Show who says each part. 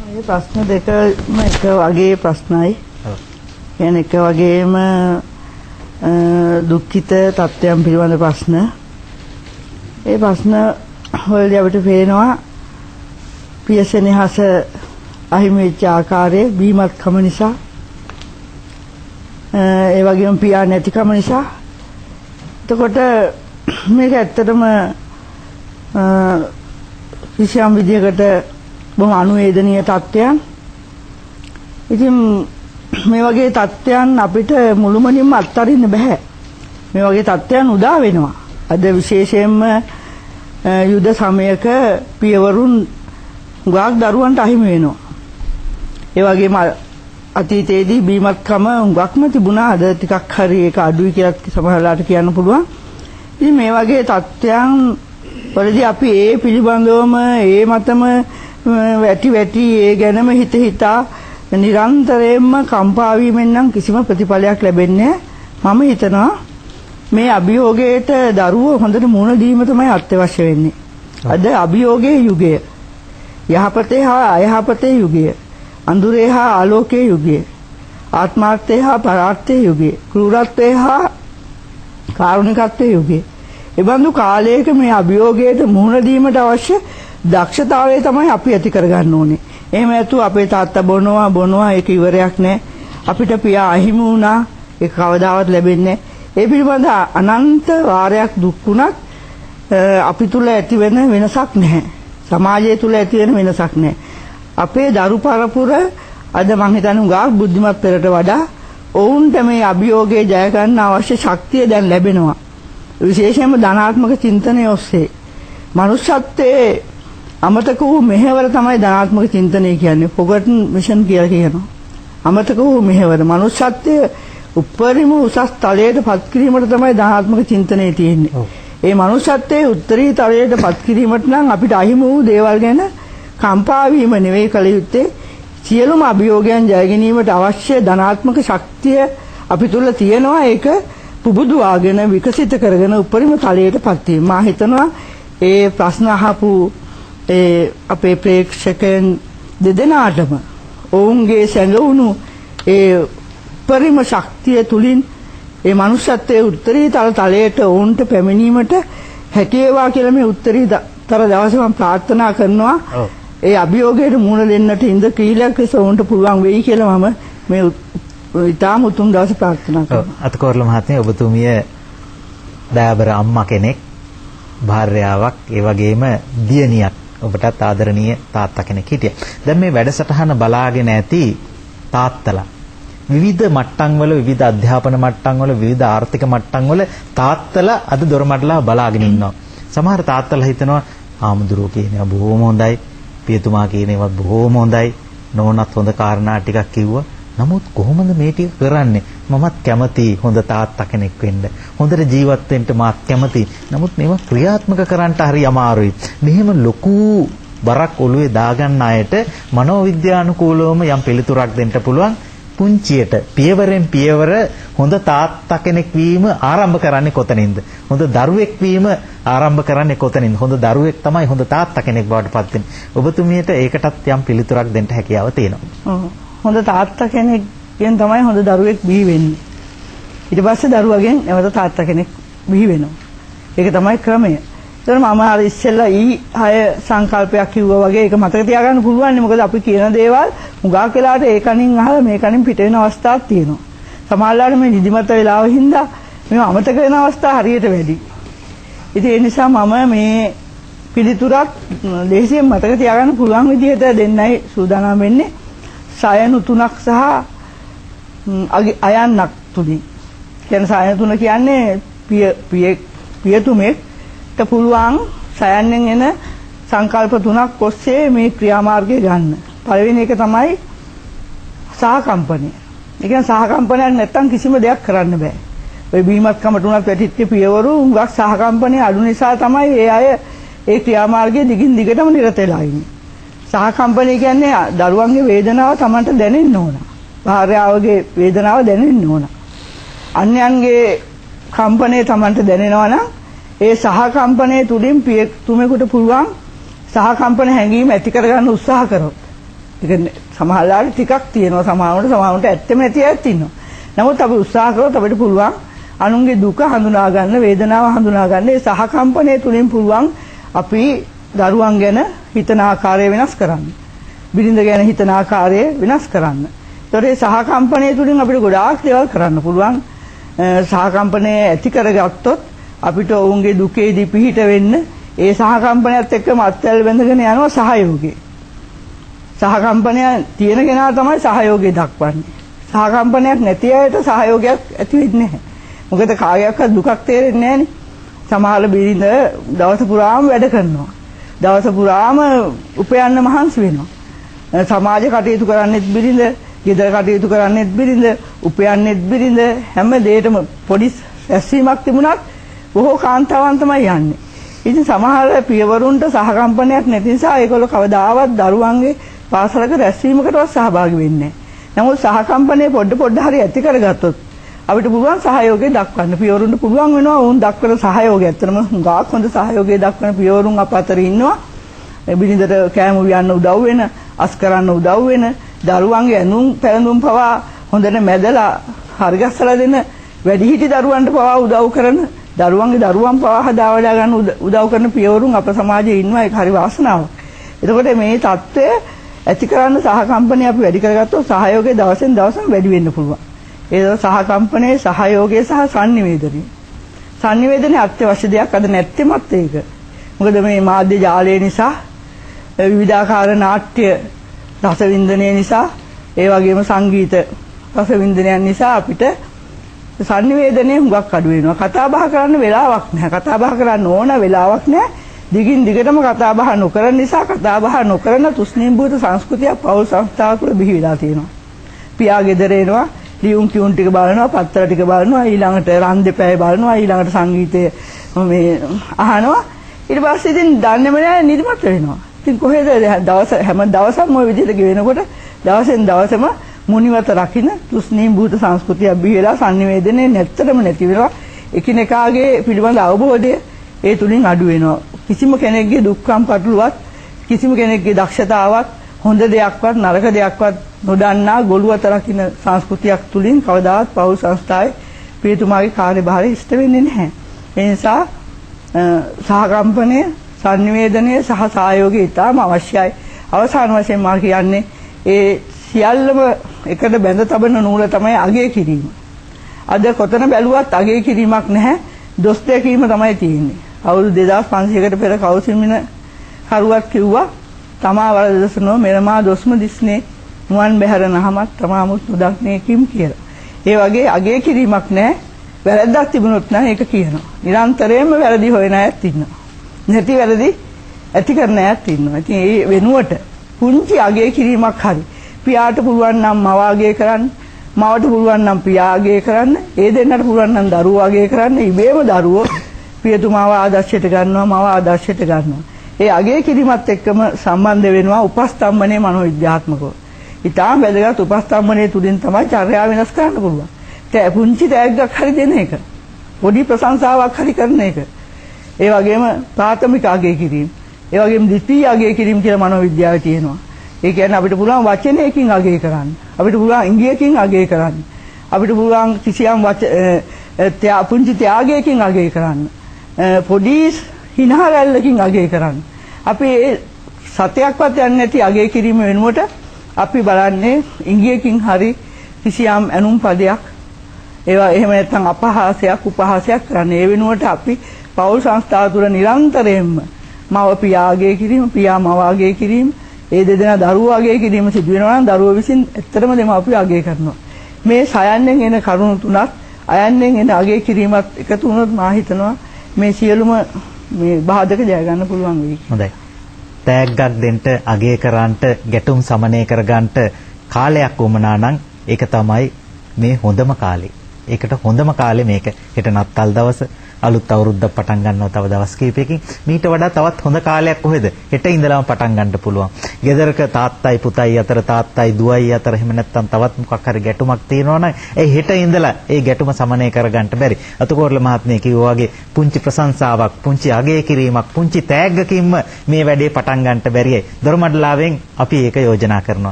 Speaker 1: මේ ප්‍රශ්න දෙකම එක වගේ ප්‍රශ්නයි. කියන්නේ එක වගේම දුක්ඛිත තත්ත්වයන් පිළිබඳ ප්‍රශ්න. ඒ ප්‍රශ්න වලදී අපිට පේනවා ප්‍රියසෙනෙහස අහිමි වෙච්ච ආකාරයේ බීමත්කම නිසා, ඒ වගේම පියා නැතිකම නිසා. එතකොට මේක ඇත්තටම කිසියම් විදියකට බොහොම අනුවේදනීය තත්ත්වයන්. ඉතින් මේ වගේ තත්ත්වයන් අපිට මුළුමනින්ම අත්හරින්න බෑ. මේ වගේ තත්ත්වයන් උදා වෙනවා. අද විශේෂයෙන්ම යුද සමයක පියවරුන් ගාක් දරුවන්ට අහිමි වෙනවා. ඒ වගේම අතීතයේදී බීමත්කම හුඟක්ම තිබුණා. අද ටිකක් හරි ඒක අඩුයි කියලා සමහරලාට කියන්න පුළුවන්. ඉතින් මේ වගේ තත්ත්වයන් වලදී අපි ඒ පිළිබඳවම ඒ මතම වැටි ඒ ගැනම හිතා නිරන්තරයෙන්ම කම්පා වීමෙන් නම් කිසිම ප්‍රතිඵලයක් ලැබෙන්නේ නැහැ. මම හිතනවා මේ අභියෝගයට දරුවෝ හොඳට මුහුණ දීම තමයි අත්‍යවශ්‍ය වෙන්නේ. අද අභියෝගයේ යුගය, යහපතේ හා අයහපතේ යුගය, අඳුරේ හා ආලෝකයේ යුගය, ආත්මාර්ථයේ හා පරාර්ථයේ යුගය, ක්‍රූරත්වයේ හා කාරුණිකත්වයේ යුගය. එබඳු කාලයක මේ අභියෝගයට මුහුණ දීමට අවශ්‍ය දක්ෂතාවය තමයි අපි ඇති කරගන්න ඕනේ. එහෙම නැතු අපේ තාත්තා බොනවා ඒක ඉවරයක් නැහැ. අපිට පියා අහිමි වුණා ඒක කවදාවත් ලැබෙන්නේ නැහැ. ඒ පිළිබඳ අනන්ත වාරයක් දුක් වුණත් අපි තුල ඇති වෙන වෙනසක් නැහැ. සමාජය තුල ඇති වෙන වෙනසක් නැහැ. අපේ දරු පරපුර අද මං හිතන්නේ උගා බුද්ධිමත් පෙරට වඩා ඔවුන්ට මේ අභියෝගයේ ජය ගන්න අවශ්‍ය ශක්තිය දැන් ලැබෙනවා. විශේෂයෙන්ම ධනාත්මක චින්තනය ඔස්සේ. මනුෂ්‍යත්වයේ අමතක වූ මෙහෙවර තමයි ධනාත්මක චින්තනය කියන්නේ. ෆොගටන් මිෂන් කියලා කියනවා. අමතක වූ මෙහෙවර. මනුෂ්‍යත්වයේ උපරිම උසස් තලයට පත් කිරීමට තමයි ධනාත්මක චින්තනය තියෙන්නේ. ඒ මනුෂ්‍යත්වයේ උත්තරීය තලයට පත් කිරීමට නම් අපිට අහිමි වූ දේවල් ගැන කම්පා වීම නෙවෙයි කල යුත්තේ. සියලුම අභියෝගයන් ජය ගැනීමට අවශ්‍ය ධනාත්මක ශක්තිය අපි තුල තියෙනවා. ඒක පුබුදුවාගෙන විකසිත කරගෙන උපරිම තලයට පත් වීම. මා හිතනවා ඒ ප්‍රශ්න අහපු අපේ ප්‍රේක්ෂකයන් දෙදෙනාටම ඔවුන්ගේ සැඟවුණු ඒ උපරිම ශක්තිය තුලින් ඒ මනුෂ්‍යත්වයේ උත්තරීතර තලයට ඔවුන්ට පැමිණීමට හැකියවා කියලා මේ උත්තරීතර දවසේ මම ප්‍රාර්ථනා කරනවා. ඒ අභියෝගයට මුහුණ දෙන්නට ඉඳ කීලයක් ලෙස ඔවුන්ට පුළුවන් වෙයි කියලා මම මේ ඊටාම උතුම් දවසේ ප්‍රාර්ථනා කරනවා.
Speaker 2: අතකෝරළ මහත්මිය, ඔබතුමිය දයාබර අම්මා කෙනෙක්, භාර්යාවක්, ඒ වගේම දියණියක්, ඔබටත් ආදරණීය තාත්තා කෙනෙක් හිටියා. දැන් මේ වැඩසටහන බලාගෙන ඇති තාත්තලා විවිධ මට්ටම් වල, විවිධ අධ්‍යාපන මට්ටම් වල, විවිධ ආර්ථික මට්ටම් වල තාත්තලා අද දොරමඩලා බලාගෙන ඉන්නවා. සමහර තාත්තලා හිතනවා ආමුදුරෝ කියනවා බොහොම හොඳයි, පියතුමා කියනේවත් බොහොම හොඳයි, නෝනත් හොඳ කාරණා ටිකක් කිව්වා. නමුත් කොහොමද මේ ටික කරන්නේ? මමත් කැමතියි හොඳ තාත්තා කෙනෙක් වෙන්න. හොඳට ජීවත් වෙන්න මාත් කැමතියි. නමුත් මේවා ක්‍රියාත්මක කරන්න හරි අමාරුයි. මෙහෙම ලොකු බරක් ඔළුවේ දාගන්න අයට මනෝවිද්‍යානුකූලවම යම් පිළිතුරක් දෙන්න පුළුවන්. පුංචියට පියවරෙන් පියවර හොඳ තාත්තා කෙනෙක් වීම ආරම්භ කරන්නේ කොතනින්ද? හොඳ දරුවෙක් වීම ආරම්භ කරන්නේ කොතනින්ද? හොඳ දරුවෙක් තමයි හොඳ තාත්තා කෙනෙක් බවට පත් වෙන්නේ. ඔබතුමියට ඒකටත් යම් පිළිතුරක් දෙන්න හැකියාව තියෙනවා.
Speaker 1: හොඳ තාත්තා කෙනෙක්ගෙන් තමයි හොඳ දරුවෙක් බිහි වෙන්නේ. ඊට පස්සේ දරුවගෙන් නැවත තාත්තා කෙනෙක් බිහි වෙනවා. ඒක තමයි ක්‍රමය. ඒතර මම අර ඉස්සෙල්ලා 6 සංකල්පයක් කිව්වා වගේ ඒක මතක තියාගන්න පුළුවන් නේ. මොකද අපි කියන දේවල් හුඟක් වෙලාවට ඒ කණින් අහලා මේ කණින් පිට වෙන අවස්ථාවක් තියෙනවා. සමහරවිට මේ නිදිමත වෙලාව හින්දා මේව අමතක වෙන අවස්ථා හරියට වැඩි. ඉතින් ඒ නිසා මම මේ පිළිතුරක් ලේසියෙන් මතක තියාගන්න පුළුවන් විදිහට දෙන්නයි සූදානම් වෙන්නේ. සයනු 3ක් සහ අයන්නක් තුලින්. කියන්නේ සයන 3 කියන්නේ පියතුමෙක්ට පුළුවන් සයන්නෙන් එන සංකල්ප 3ක් ඔස්සේ මේ ක්‍රියාමාර්ගය ගන්න. පළවෙනි එක තමයි සහකම්පනය. ඒ කියන්නේ සහකම්පනයක් නැත්තම් කිසිම දෙයක් කරන්න බෑ. ඔය බීමත්කමට උනත් පැටිච්ච පියවරු උඟක් සහකම්පනය අඩු නිසා තමයි ඒ අය ඒ ක්‍රියාමාර්ගයේ දිගින් දිගටම නිරත වෙලා ඉන්නේ. සහකම්පනය කියන්නේ දරුවන්ගේ වේදනාව Tamanට දැනෙන්න ඕන. භාර්යාවගේ වේදනාව දැනෙන්න ඕන. අන්‍යයන්ගේ කම්පනය Tamanට දැනෙනවා නම් ඒ සහකම්පනයේ තුලින් පියතුමෙකුට පුළුවන් සහකම්පන හැඟීම ඇති කරගන්න උත්සාහ කරොත් ඒක සමහරවිට ටිකක් තියෙනවා සමහරවිට ඇත්තම නැති අයත් ඉන්නවා. නමුත් අපි උත්සාහ කරොත් අපිට පුළුවන් අනුන්ගේ දුක හඳුනා ගන්න, වේදනාව හඳුනා ගන්න, ඒ සහකම්පනය තුලින් පුළුවන් අපි දරුවන් ගැන හිතන ආකාරය වෙනස් කරන්න. බිරිඳ ගැන හිතන ආකාරය වෙනස් කරන්න. ඒතකොට මේ සහකම්පනය තුලින් අපිට ගොඩාක් දේවල් කරන්න පුළුවන්. සහකම්පනය ඇති කරගත්තොත් අපිට ඔවුන්ගේ දුකේදී පිහිට වෙන්න ඒ සහකම්පනයත් එක්කම අත්වැල් බැඳගෙන යනවා සහයෝගය. සහකම්පනය තියෙන කෙනා තමයි සහයෝගය දක්වන්නේ. සහකම්පනයක් නැති අයට සහයෝගයක් ඇති වෙන්නේ නැහැ. මොකද කාගේවත් දුකක් තේරෙන්නේ නැහනේ. සමහර බිරිඳ දවස පුරාම වැඩ කරනවා. දවස පුරාම උපයන්න මහන්සි වෙනවා. සමාජ කටයුතු කරන්නෙත් බිරිඳ, ගෙදර කටයුතු කරන්නෙත් බිරිඳ, උපයන්නෙත් බිරිඳ, හැම දෙයකම පොඩි ඇස්සීමක් තිබුණත් බොහෝ කාන්තාවන් තමයි යන්නේ. ඉතින් සමහර පියවරුන්ට සහකම්පනයක් නැති නිසා ඒගොල්ලෝ කවදාවත් දරුවන්ගේ පාසලක රැස්වීමකටවත් සහභාගී වෙන්නේ නැහැ. නමුත් සහකම්පනය පොඩ හරි ඇති කරගත්තොත් අපිට පුළුවන් සහයෝගය දක්වන්න. පියවරුන්ට පුළුවන් වෙනවා වුන් දක්වන සහයෝගය. ඇත්තටම හුඟක් හොඳ සහයෝගය දක්වන පියවරුන් අප අතර ඉන්නවා. බිරිඳට කෑම උයන්න උදව් වෙන, අස් කරන්න උදව් වෙන, දරුවන්ගේ ඇඳුම් පැළඳුම් පවා හොඳට මැදලා හරිගස්සලා දෙන, වැඩිහිටි දරුවන්ට පවා උදව් කරන, දරුවන්ගේ දරුවන් පවා හදා වඩා ගන්න උදව් කරන පියවරුන් අප සමාජයේ ඉන්නවා. ඒක හරි වාසනාවක්. එතකොට මේ தත්ත්වය ඇති කරන්න සහකම්පනය අපි වැඩි කරගත්තොත් සහයෝගය දවසෙන් දවස වැඩි වෙන්න පුළුවන්. ඒ සහකම්පනයේ සහයෝගය සහ sannivedanaye. sannivedanaye අත්‍යවශ්‍ය දෙයක් අද නැත්තේමත් ඒක. මොකද මේ මාධ්‍ය ජාලය නිසා විවිධාකාර නාට්‍ය රසවින්දනය නිසා ඒ වගේම සංගීත රසවින්දනයන් නිසා අපිට sannivedanaye හුඟක් අඩු වෙනවා. කතා බහ කරන්න වෙලාවක් නැහැ. කතා බහ කරන්න ඕන වෙලාවක් නැහැ. දිගින් දිගටම කතා බහ නොකරන නිසා කතා බහ නොකරන තුෂ්ණීම්භූත සංස්කෘතියක් පෞල් සංස්ථාව තුළ බිහි වෙලා තියෙනවා. පියා ගෙදර එනවා, ලියුම් කියුම් ටික බලනවා, පත්තර ටික බලනවා, ඊළඟට රන් දෙපැයි බලනවා, ඊළඟට සංගීතය මේ අහනවා. ඊට පස්සේ ඉතින් දන්නේම නැහැ නිදිමත වෙනවා. ඉතින් කොහෙද දවස හැම දවසම ওই විදිහට ගෙවෙනකොට දවසෙන් දවසම මුනිවත රකින්න තුෂ්ණීම්භූත සංස්කෘතිය බිහිලා sannivedanaye නැත්තටම නැති වෙනවා. එකිනෙකාගේ පිළිබඳ අවබෝධය ඒ තුලින් අඩු වෙනවා. කිසිම කෙනෙක්ගේ දුක්ඛම් පටලුවක්, කිසිම කෙනෙක්ගේ දක්ෂතාවක්, හොඳ දෙයක්වත් නරක දෙයක්වත් නොදන්නා ගොළුවත රකින්න සංස්කෘතියක් තුලින් කවදාවත් පෞල් සංස්ථාවේ පියතුමාගේ කාර්යභාරය ඉෂ්ට වෙන්නේ නැහැ. ඒ නිසා සහකම්පනය, sannivedanaye සහ සහයෝගය ඉතාම අවශ්‍යයි. අවසාන වශයෙන් මා කියන්නේ ඒ සියල්ලම එකට බැඳ තබන නූල තමයි අගය කිරීම. අද කොතන බැලුවත් අගය කිරීමක් නැහැ. දොස් දැකීම තමයි තියෙන්නේ. අවුරුදු 2500කට පෙර කෞසිමින කරුවක් කිව්වා තමා වරදසනෝ මෙරමා දොස්ම දිස්නේ මුවන් බැහැර නහමත් තමාමුත් උදක්නේ කිම් කියලා. ඒ වගේ අගය කිරීමක් නැහැ. වැරද්දක් තිබුණොත් නම් ඒක කියනවා. නිරන්තරයෙන්ම වැරදි හොයන අයත් ඉන්නවා. නැති වැරදි ඇති කරන අයත් ඉන්නවා. ඉතින් ඒ වෙනුවට පුංචි අගය කිරීමක් හරි. පියාට පුළුවන් නම් මව අගය කරන්න, මවට පුළුවන් නම් පියා අගය කරන්න, ඒ දෙන්නට පුළුවන් නම් දරුවෝ අගය කරන්න. ඉබේම දරුවෝ පියතුමාව ආදර්ශයට ගන්නවා, මව ආදර්ශයට ගන්නවා. ඒ අගය කිරීමත් එක්කම සම්බන්ධ වෙනවා උපස්තම්භනයේ මනෝවිද්‍යාත්මකව. ඊටාම වැදගත් උපස්තම්භනයේ තුලින් තමයි චර්යාව වෙනස් කරන්න පුළුවන්. පුංචි තෑග්ගක් හරි දෙන එක. පොඩි ප්‍රශංසාවක් හරි කරන එක. ඒ වගේම ප්‍රාථමික අගය කිරීම. ඒ වගේම ද්විතීයික අගය කිරීම කියලා මනෝවිද්‍යාවේ තියෙනවා. ඒ කියන්නේ අපිට පුළුවන් වචනයකින් අගය කරන්න. අපිට පුළුවන් ඉංග්‍රීසියෙන් අගය කරන්න. අපිට පුළුවන් කිසියම් පුංචි ත්‍යාගයකින් අගය කරන්න. පොඩි හිනහරැල්ලකින් අගය කරන්න. අපි සතයක්වත් යන්නේ නැති අගය කිරීම වෙනුවට අපි බලන්නේ ඉංග්‍රීසියෙන් හරි කිසියම් ඇනුම් පදයක් ඒවා එහෙම නැත්නම් අපහාසයක් උපහාසයක් කරන්නේ. ඒ වෙනුවට අපි පෞල් සංස්ථාව තුළ නිරන්තරයෙන්ම මව පියා අගය කිරීම, පියා මව අගය කිරීම, ඒ දෙදෙනා දරුවෝ අගය කිරීම සිදු වෙනවා නම් දරුවෝ විසින් ඇත්තටම දෙමාපියෝ අගය කරනවා. මේ සයන්නෙන් එන කරුණු තුනක් අයන්නෙන් එන අගය කිරීමත් එකතු වුණොත් මා හිතනවා මේ සියලුම මේ බාධක ජය ගන්න පුළුවන් වෙයි.
Speaker 2: හොඳයි. තෑග්ගක් දෙන්න අගය කරන්නට ගැටුම් සමනය කරගන්නට කාලයක් වුණා නම් ඒක තමයි මේ හොඳම කාලේ. ඒකට හොඳම කාලේ මේක. හෙට නත්තල් දවස අලුත් අවුරුද්දක් පටන් ගන්නවා තව දවස් කිහිපයකින්. මීට වඩා තවත් හොඳ කාලයක් කොහෙද? හෙට ඉඳලාම පටන් ගන්න පුළුවන්. ගෙදරක තාත්තයි පුතයි අතර, තාත්තයි දුවයි අතර එහෙම නැත්නම් තවත් මොකක් හරි ගැටුමක් තියෙනවා නම් ඒ හෙට ඉඳලා ඒ ගැටුම සමනය කරගන්න බැරි. අතුකෝරළ මහත්මිය කිව්වා වගේ පුංචි ප්‍රශංසාවක්, පුංචි අගය කිරීමක්, පුංචි තෑග්ගකින්ම මේ වැඩේ පටන් ගන්නට බැරියයි. දොරමඩලාවෙන් අපි ඒක යෝජනා කරනවා.